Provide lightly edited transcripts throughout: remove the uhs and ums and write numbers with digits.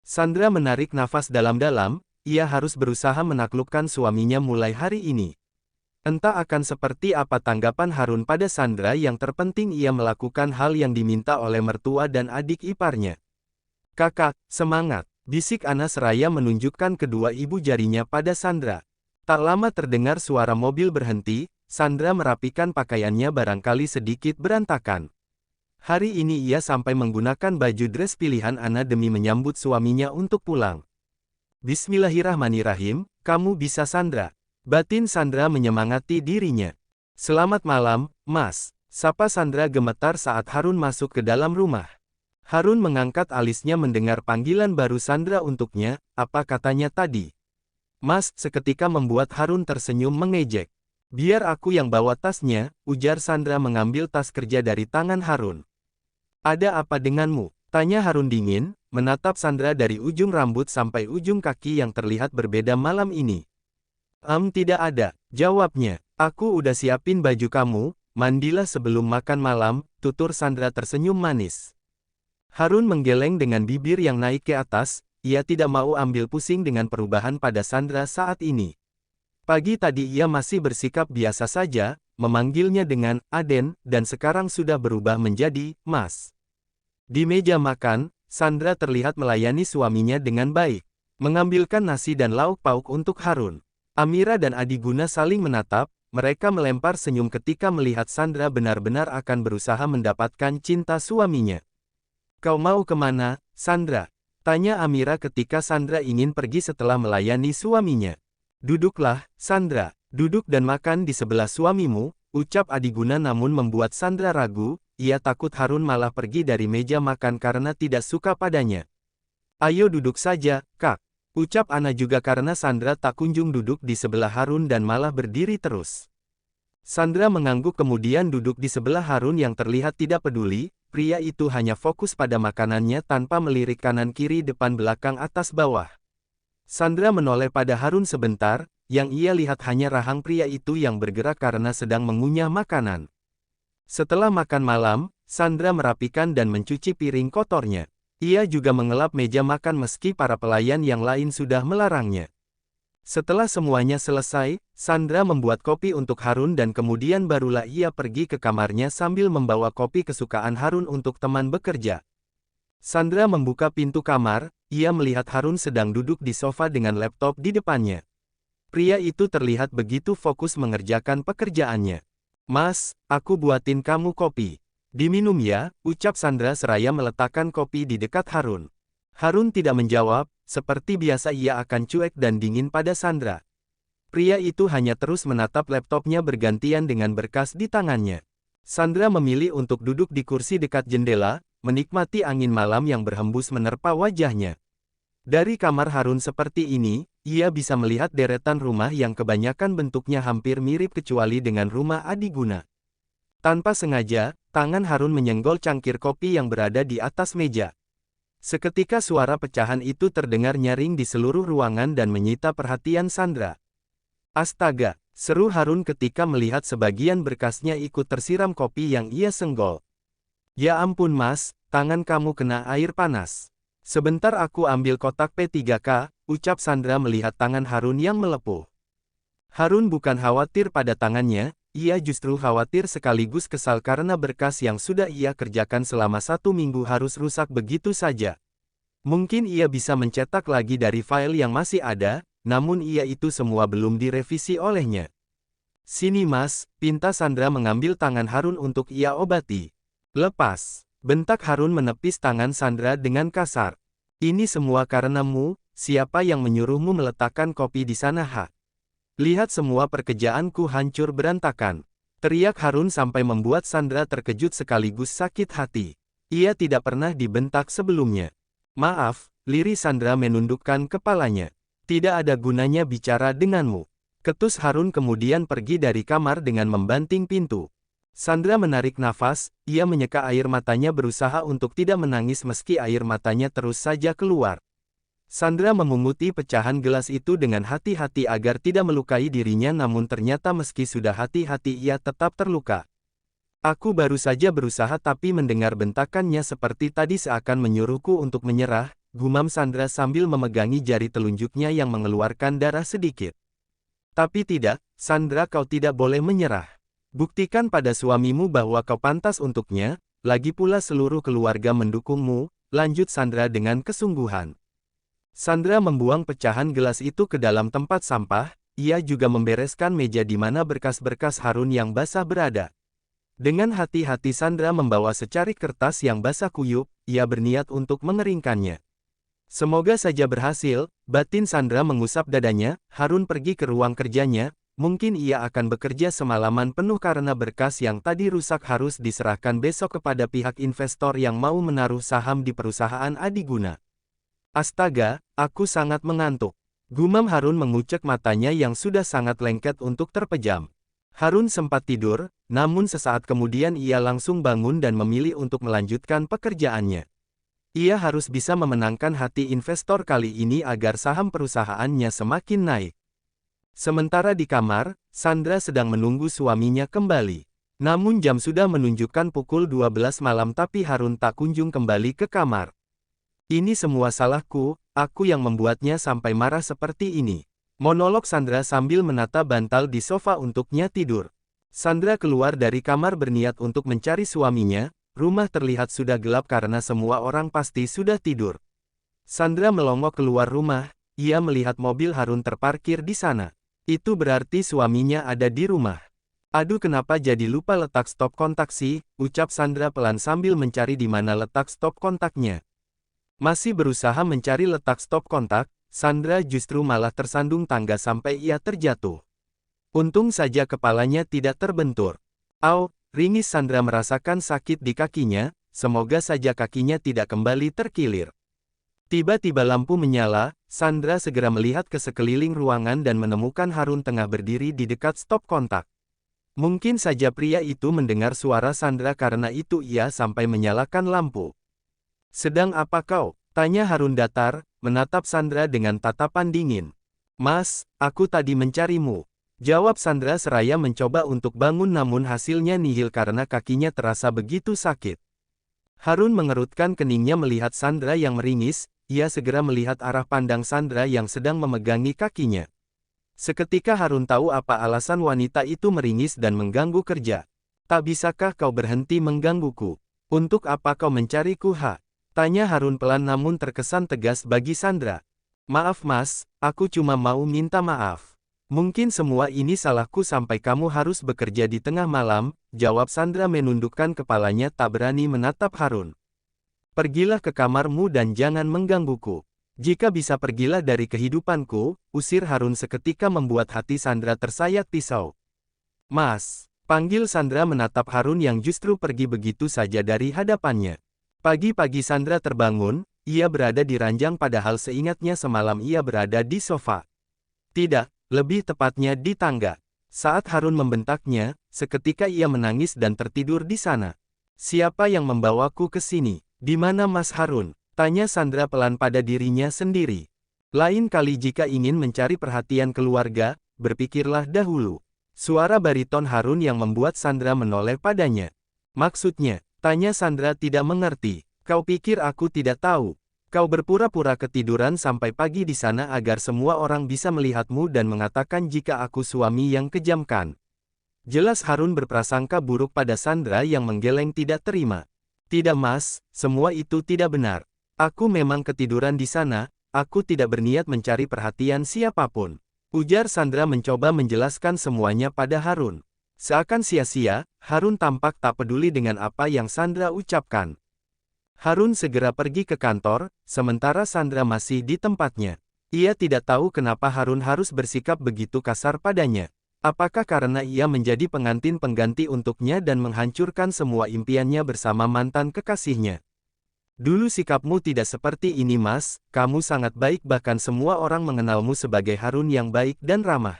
Sandra menarik nafas dalam-dalam, ia harus berusaha menaklukkan suaminya mulai hari ini. Entah akan seperti apa tanggapan Harun pada Sandra, yang terpenting ia melakukan hal yang diminta oleh mertua dan adik iparnya. "Kakak, semangat!" bisik Ana seraya menunjukkan kedua ibu jarinya pada Sandra. Tak lama terdengar suara mobil berhenti, Sandra merapikan pakaiannya barangkali sedikit berantakan. Hari ini ia sampai menggunakan baju dress pilihan Ana demi menyambut suaminya untuk pulang. "Bismillahirrahmanirrahim, kamu bisa Sandra." Batin Sandra menyemangati dirinya. "Selamat malam, Mas," sapa Sandra gemetar saat Harun masuk ke dalam rumah. Harun mengangkat alisnya mendengar panggilan baru Sandra untuknya. "Apa katanya tadi?" "Mas," seketika membuat Harun tersenyum mengejek. "Biar aku yang bawa tasnya," ujar Sandra mengambil tas kerja dari tangan Harun. "Ada apa denganmu?" tanya Harun dingin, menatap Sandra dari ujung rambut sampai ujung kaki yang terlihat berbeda malam ini. Tidak ada," jawabnya. "Aku udah siapin baju kamu, mandilah sebelum makan malam," tutur Sandra tersenyum manis. Harun menggeleng dengan bibir yang naik ke atas, ia tidak mau ambil pusing dengan perubahan pada Sandra saat ini. Pagi tadi ia masih bersikap biasa saja, memanggilnya dengan Aden, dan sekarang sudah berubah menjadi Mas. Di meja makan, Sandra terlihat melayani suaminya dengan baik, mengambilkan nasi dan lauk pauk untuk Harun. Amira dan Adi Guna saling menatap, mereka melempar senyum ketika melihat Sandra benar-benar akan berusaha mendapatkan cinta suaminya. "Kau mau kemana, Sandra?" tanya Amira ketika Sandra ingin pergi setelah melayani suaminya. "Duduklah, Sandra. Duduk dan makan di sebelah suamimu," ucap Adi Guna, namun membuat Sandra ragu, ia takut Harun malah pergi dari meja makan karena tidak suka padanya. "Ayo duduk saja, Kak," ucap Ana juga karena Sandra tak kunjung duduk di sebelah Harun dan malah berdiri terus. Sandra mengangguk kemudian duduk di sebelah Harun yang terlihat tidak peduli. Pria itu hanya fokus pada makanannya tanpa melirik kanan kiri depan belakang atas bawah. Sandra menoleh pada Harun sebentar, yang ia lihat hanya rahang pria itu yang bergerak karena sedang mengunyah makanan. Setelah makan malam, Sandra merapikan dan mencuci piring kotornya. Ia juga mengelap meja makan meski para pelayan yang lain sudah melarangnya. Setelah semuanya selesai, Sandra membuat kopi untuk Harun dan kemudian barulah ia pergi ke kamarnya sambil membawa kopi kesukaan Harun untuk teman bekerja. Sandra membuka pintu kamar, ia melihat Harun sedang duduk di sofa dengan laptop di depannya. Pria itu terlihat begitu fokus mengerjakan pekerjaannya. "Mas, aku buatin kamu kopi. Diminum ya," ucap Sandra seraya meletakkan kopi di dekat Harun. Harun tidak menjawab, seperti biasa ia akan cuek dan dingin pada Sandra. Pria itu hanya terus menatap laptopnya bergantian dengan berkas di tangannya. Sandra memilih untuk duduk di kursi dekat jendela, menikmati angin malam yang berhembus menerpa wajahnya. Dari kamar Harun seperti ini, ia bisa melihat deretan rumah yang kebanyakan bentuknya hampir mirip kecuali dengan rumah Adi Guna. Tanpa sengaja, tangan Harun menyenggol cangkir kopi yang berada di atas meja. Seketika suara pecahan itu terdengar nyaring di seluruh ruangan dan menyita perhatian Sandra. "Astaga!" seru Harun ketika melihat sebagian berkasnya ikut tersiram kopi yang ia senggol. "Ya ampun Mas, tangan kamu kena air panas." "Sebentar aku ambil kotak P3K, ucap Sandra melihat tangan Harun yang melepuh. Harun bukan khawatir pada tangannya, ia justru khawatir sekaligus kesal karena berkas yang sudah ia kerjakan selama 1 minggu harus rusak begitu saja. Mungkin ia bisa mencetak lagi dari file yang masih ada, namun itu semua belum direvisi olehnya. "Sini Mas," pinta Sandra mengambil tangan Harun untuk ia obati. "Lepas," bentak Harun menepis tangan Sandra dengan kasar. "Ini semua karenamu, siapa yang menyuruhmu meletakkan kopi di sana ha? Lihat semua pekerjaanku hancur berantakan," teriak Harun sampai membuat Sandra terkejut sekaligus sakit hati. Ia tidak pernah dibentak sebelumnya. "Maaf," lirih Sandra menundukkan kepalanya. "Tidak ada gunanya bicara denganmu," ketus Harun kemudian pergi dari kamar dengan membanting pintu. Sandra menarik nafas, ia menyeka air matanya berusaha untuk tidak menangis meski air matanya terus saja keluar. Sandra memunguti pecahan gelas itu dengan hati-hati agar tidak melukai dirinya, namun ternyata meski sudah hati-hati ia tetap terluka. "Aku baru saja berusaha tapi mendengar bentakannya seperti tadi seakan menyuruhku untuk menyerah," gumam Sandra sambil memegangi jari telunjuknya yang mengeluarkan darah sedikit. Tapi tidak, Sandra, kau tidak boleh menyerah. Buktikan pada suamimu bahwa kau pantas untuknya, lagi pula seluruh keluarga mendukungmu, lanjut Sandra dengan kesungguhan. Sandra membuang pecahan gelas itu ke dalam tempat sampah, ia juga membereskan meja di mana berkas-berkas Harun yang basah berada. Dengan hati-hati Sandra membawa secarik kertas yang basah kuyup, ia berniat untuk mengeringkannya. Semoga saja berhasil, batin Sandra mengusap dadanya. Harun pergi ke ruang kerjanya, mungkin ia akan bekerja semalaman penuh karena berkas yang tadi rusak harus diserahkan besok kepada pihak investor yang mau menaruh saham di perusahaan Adiguna. Astaga, aku sangat mengantuk. Gumam Harun mengucek matanya yang sudah sangat lengket untuk terpejam. Harun sempat tidur, namun sesaat kemudian ia langsung bangun dan memilih untuk melanjutkan pekerjaannya. Ia harus bisa memenangkan hati investor kali ini agar saham perusahaannya semakin naik. Sementara di kamar, Sandra sedang menunggu suaminya kembali. Namun jam sudah menunjukkan pukul 12 malam tapi Harun tak kunjung kembali ke kamar. Ini semua salahku, aku yang membuatnya sampai marah seperti ini. Monolog Sandra sambil menata bantal di sofa untuknya tidur. Sandra keluar dari kamar berniat untuk mencari suaminya. Rumah terlihat sudah gelap karena semua orang pasti sudah tidur. Sandra melongok keluar rumah, ia melihat mobil Harun terparkir di sana. Itu berarti suaminya ada di rumah. Aduh, kenapa jadi lupa letak stop kontak sih, ucap Sandra pelan sambil mencari di mana letak stop kontaknya. Masih berusaha mencari letak stop kontak, Sandra justru malah tersandung tangga sampai ia terjatuh. Untung saja kepalanya tidak terbentur. Au! Ringis Sandra merasakan sakit di kakinya, semoga saja kakinya tidak kembali terkilir. Tiba-tiba lampu menyala, Sandra segera melihat ke sekeliling ruangan dan menemukan Harun tengah berdiri di dekat stop kontak. Mungkin saja pria itu mendengar suara Sandra karena itu ia sampai menyalakan lampu. Sedang apa kau? Tanya Harun datar, menatap Sandra dengan tatapan dingin. Mas, aku tadi mencarimu. Jawab Sandra seraya mencoba untuk bangun namun hasilnya nihil karena kakinya terasa begitu sakit. Harun mengerutkan keningnya melihat Sandra yang meringis, ia segera melihat arah pandang Sandra yang sedang memegangi kakinya. Seketika Harun tahu apa alasan wanita itu meringis dan mengganggu kerja. Tak bisakah kau berhenti menggangguku? Untuk apa kau mencariku ha? Tanya Harun pelan namun terkesan tegas bagi Sandra. Maaf mas, aku cuma mau minta maaf. Mungkin semua ini salahku sampai kamu harus bekerja di tengah malam, jawab Sandra menundukkan kepalanya tak berani menatap Harun. Pergilah ke kamarmu dan jangan menggangguku. Jika bisa pergilah dari kehidupanku, usir Harun seketika membuat hati Sandra tersayat pisau. Mas, panggil Sandra menatap Harun yang justru pergi begitu saja dari hadapannya. Pagi-pagi Sandra terbangun, ia berada di ranjang padahal seingatnya semalam ia berada di sofa. Tidak. Lebih tepatnya di tangga. Saat Harun membentaknya, seketika ia menangis dan tertidur di sana. Siapa yang membawaku ke sini? Di mana Mas Harun? Tanya Sandra pelan pada dirinya sendiri. Lain kali jika ingin mencari perhatian keluarga, berpikirlah dahulu. Suara bariton Harun yang membuat Sandra menoleh padanya. Maksudnya, tanya Sandra tidak mengerti. Kau pikir aku tidak tahu? Kau berpura-pura ketiduran sampai pagi di sana agar semua orang bisa melihatmu dan mengatakan jika aku suami yang kejam kan? Jelas Harun berprasangka buruk pada Sandra yang menggeleng tidak terima. Tidak mas, semua itu tidak benar. Aku memang ketiduran di sana, aku tidak berniat mencari perhatian siapapun. Ujar Sandra mencoba menjelaskan semuanya pada Harun. Seakan sia-sia, Harun tampak tak peduli dengan apa yang Sandra ucapkan. Harun segera pergi ke kantor, sementara Sandra masih di tempatnya. Ia tidak tahu kenapa Harun harus bersikap begitu kasar padanya. Apakah karena ia menjadi pengantin pengganti untuknya dan menghancurkan semua impiannya bersama mantan kekasihnya? Dulu sikapmu tidak seperti ini mas, kamu sangat baik bahkan semua orang mengenalmu sebagai Harun yang baik dan ramah.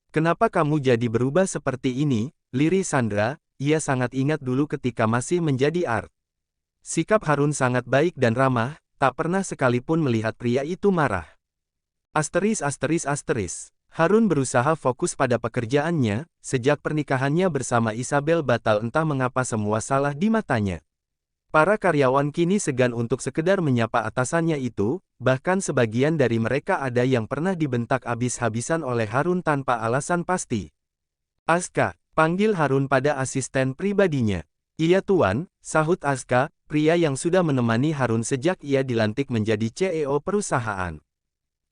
Kenapa kamu jadi berubah seperti ini? Lirih Sandra, ia sangat ingat dulu ketika masih menjadi Art. Sikap Harun sangat baik dan ramah, tak pernah sekalipun melihat pria itu marah. Asteris. Harun berusaha fokus pada pekerjaannya, sejak pernikahannya bersama Isabel batal entah mengapa semua salah di matanya. Para karyawan kini segan untuk sekedar menyapa atasannya itu, bahkan sebagian dari mereka ada yang pernah dibentak habis-habisan oleh Harun tanpa alasan pasti. Aska, panggil Harun pada asisten pribadinya. Iya tuan, sahut Aska, pria yang sudah menemani Harun sejak ia dilantik menjadi CEO perusahaan.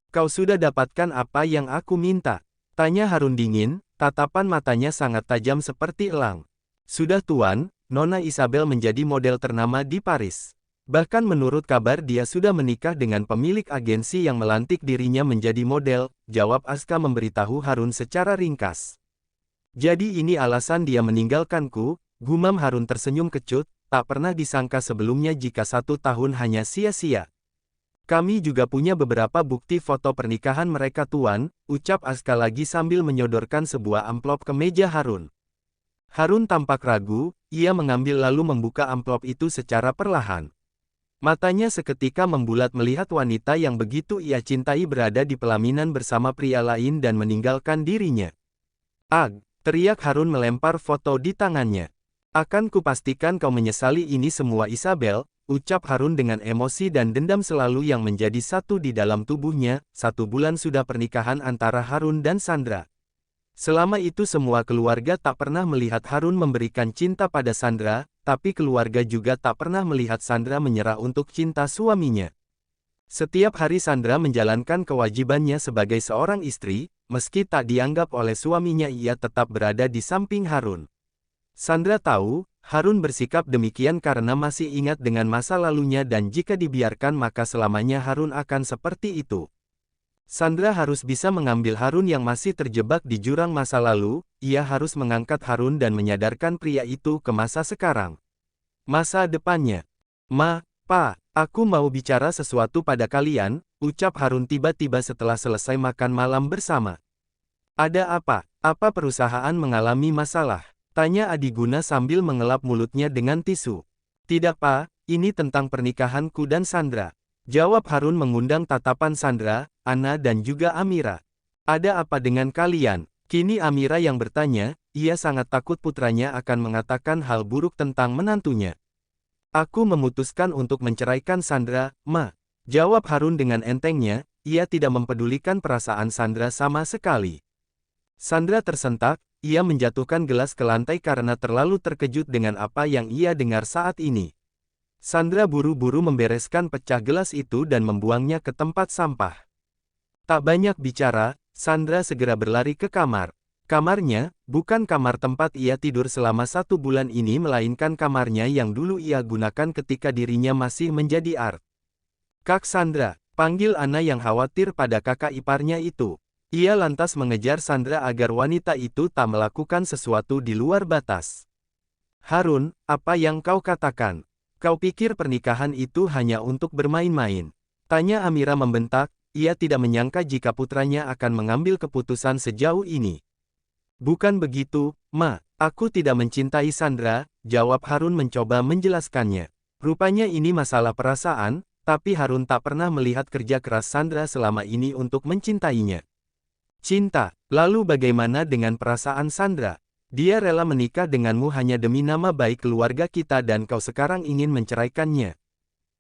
Kau sudah dapatkan apa yang aku minta? Tanya Harun dingin, tatapan matanya sangat tajam seperti elang. Sudah tuan, Nona Isabel menjadi model ternama di Paris. Bahkan menurut kabar dia sudah menikah dengan pemilik agensi yang melantik dirinya menjadi model, jawab Aska memberitahu Harun secara ringkas. Jadi ini alasan dia meninggalkanku, gumam Harun tersenyum kecut, tak pernah disangka sebelumnya jika 1 tahun hanya sia-sia. Kami juga punya beberapa bukti foto pernikahan mereka tuan, ucap Aska lagi sambil menyodorkan sebuah amplop ke meja Harun. Harun tampak ragu, ia mengambil lalu membuka amplop itu secara perlahan. Matanya seketika membulat melihat wanita yang begitu ia cintai berada di pelaminan bersama pria lain dan meninggalkan dirinya. Ag, teriak Harun melempar foto di tangannya. Akan kupastikan kau menyesali ini semua Isabel, ucap Harun dengan emosi dan dendam selalu yang menjadi satu di dalam tubuhnya. 1 bulan sudah pernikahan antara Harun dan Sandra. Selama itu semua keluarga tak pernah melihat Harun memberikan cinta pada Sandra, tapi keluarga juga tak pernah melihat Sandra menyerah untuk cinta suaminya. Setiap hari Sandra menjalankan kewajibannya sebagai seorang istri, meski tak dianggap oleh suaminya ia tetap berada di samping Harun. Sandra tahu, Harun bersikap demikian karena masih ingat dengan masa lalunya dan jika dibiarkan maka selamanya Harun akan seperti itu. Sandra harus bisa mengambil Harun yang masih terjebak di jurang masa lalu, ia harus mengangkat Harun dan menyadarkan pria itu ke masa sekarang. Masa depannya. Pa, aku mau bicara sesuatu pada kalian, ucap Harun tiba-tiba setelah selesai makan malam bersama. Ada apa? Apa perusahaan mengalami masalah? Tanya Adiguna sambil mengelap mulutnya dengan tisu. Tidak Pa, ini tentang pernikahanku dan Sandra. Jawab Harun mengundang tatapan Sandra, Ana dan juga Amira. Ada apa dengan kalian? Kini Amira yang bertanya, ia sangat takut putranya akan mengatakan hal buruk tentang menantunya. Aku memutuskan untuk menceraikan Sandra, Ma. Jawab Harun dengan entengnya, ia tidak mempedulikan perasaan Sandra sama sekali. Sandra tersentak, ia menjatuhkan gelas ke lantai karena terlalu terkejut dengan apa yang ia dengar saat ini. Sandra buru-buru membereskan pecah gelas itu dan membuangnya ke tempat sampah. Tak banyak bicara, Sandra segera berlari ke kamar. Kamarnya, bukan kamar tempat ia tidur selama 1 bulan ini melainkan kamarnya yang dulu ia gunakan ketika dirinya masih menjadi art. Kak Sandra, panggil Ana yang khawatir pada kakak iparnya itu. Ia lantas mengejar Sandra agar wanita itu tak melakukan sesuatu di luar batas. Harun, apa yang kau katakan? Kau pikir pernikahan itu hanya untuk bermain-main? Tanya Amira membentak, ia tidak menyangka jika putranya akan mengambil keputusan sejauh ini. Bukan begitu, Ma, aku tidak mencintai Sandra, jawab Harun mencoba menjelaskannya. Rupanya ini masalah perasaan, tapi Harun tak pernah melihat kerja keras Sandra selama ini untuk mencintainya. Cinta, lalu bagaimana dengan perasaan Sandra? Dia rela menikah denganmu hanya demi nama baik keluarga kita dan kau sekarang ingin menceraikannya.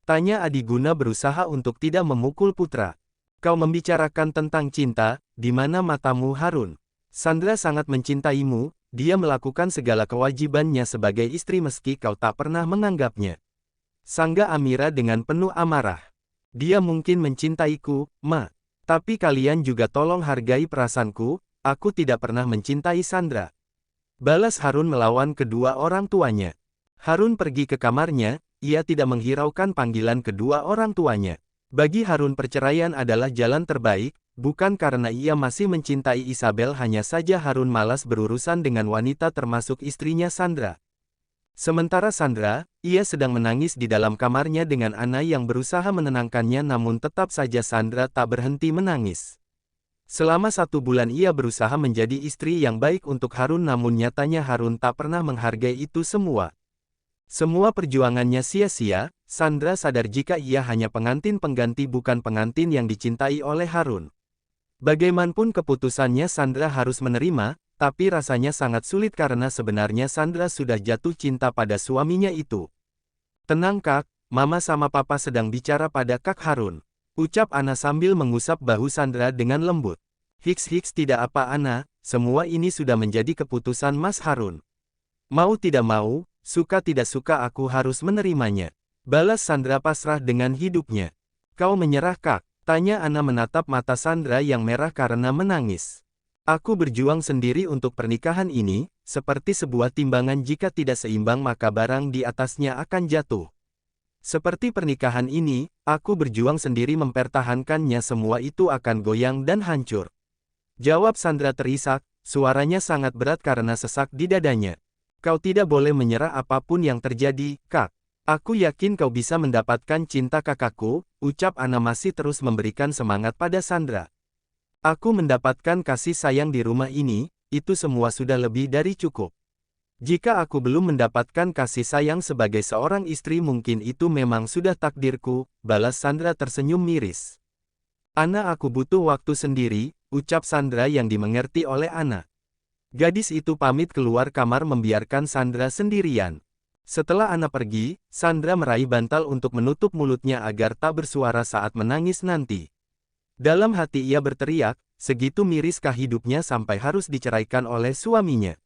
Tanya Adiguna berusaha untuk tidak memukul putra. Kau membicarakan tentang cinta, di mana matamu Harun? Sandra sangat mencintaimu, dia melakukan segala kewajibannya sebagai istri meski kau tak pernah menganggapnya. Sangga Amira dengan penuh amarah. Dia mungkin mencintaiku, Ma. Tapi kalian juga tolong hargai perasaanku, aku tidak pernah mencintai Sandra. Balas Harun melawan kedua orang tuanya. Harun pergi ke kamarnya, ia tidak menghiraukan panggilan kedua orang tuanya. Bagi Harun perceraian adalah jalan terbaik, bukan karena ia masih mencintai Isabel hanya saja Harun malas berurusan dengan wanita termasuk istrinya Sandra. Sementara Sandra, ia sedang menangis di dalam kamarnya dengan Ana yang berusaha menenangkannya namun tetap saja Sandra tak berhenti menangis. Selama 1 bulan ia berusaha menjadi istri yang baik untuk Harun namun nyatanya Harun tak pernah menghargai itu semua. Semua perjuangannya sia-sia, Sandra sadar jika ia hanya pengantin pengganti bukan pengantin yang dicintai oleh Harun. Bagaimanapun keputusannya Sandra harus menerima, tapi rasanya sangat sulit karena sebenarnya Sandra sudah jatuh cinta pada suaminya itu. Tenang Kak, Mama sama Papa sedang bicara pada Kak Harun. Ucap Ana sambil mengusap bahu Sandra dengan lembut. Hiks tidak apa Ana, semua ini sudah menjadi keputusan Mas Harun. Mau tidak mau, suka tidak suka aku harus menerimanya. Balas Sandra pasrah dengan hidupnya. Kau menyerah Kak? Tanya Ana menatap mata Sandra yang merah karena menangis. Aku berjuang sendiri untuk pernikahan ini, seperti sebuah timbangan jika tidak seimbang maka barang di atasnya akan jatuh. Seperti pernikahan ini, aku berjuang sendiri mempertahankannya semua itu akan goyang dan hancur. Jawab Sandra terisak, suaranya sangat berat karena sesak di dadanya. Kau tidak boleh menyerah apapun yang terjadi, Kak. Aku yakin kau bisa mendapatkan cinta kakakku, ucap Ana masih terus memberikan semangat pada Sandra. Aku mendapatkan kasih sayang di rumah ini, itu semua sudah lebih dari cukup. Jika aku belum mendapatkan kasih sayang sebagai seorang istri mungkin itu memang sudah takdirku, balas Sandra tersenyum miris. Ana aku butuh waktu sendiri, ucap Sandra yang dimengerti oleh Ana. Gadis itu pamit keluar kamar membiarkan Sandra sendirian. Setelah Ana pergi, Sandra meraih bantal untuk menutup mulutnya agar tak bersuara saat menangis nanti. Dalam hati ia berteriak, segitu miriskah hidupnya sampai harus diceraikan oleh suaminya.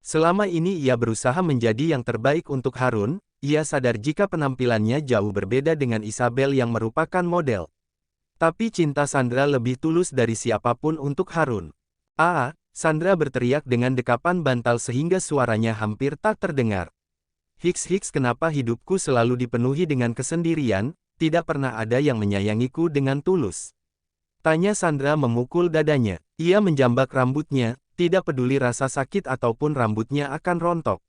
Selama ini ia berusaha menjadi yang terbaik untuk Harun, ia sadar jika penampilannya jauh berbeda dengan Isabel yang merupakan model. Tapi cinta Sandra lebih tulus dari siapapun untuk Harun. Sandra berteriak dengan dekapan bantal sehingga suaranya hampir tak terdengar. Hiks kenapa hidupku selalu dipenuhi dengan kesendirian, tidak pernah ada yang menyayangiku dengan tulus. Tanya Sandra memukul dadanya. Ia menjambak rambutnya, tidak peduli rasa sakit ataupun rambutnya akan rontok.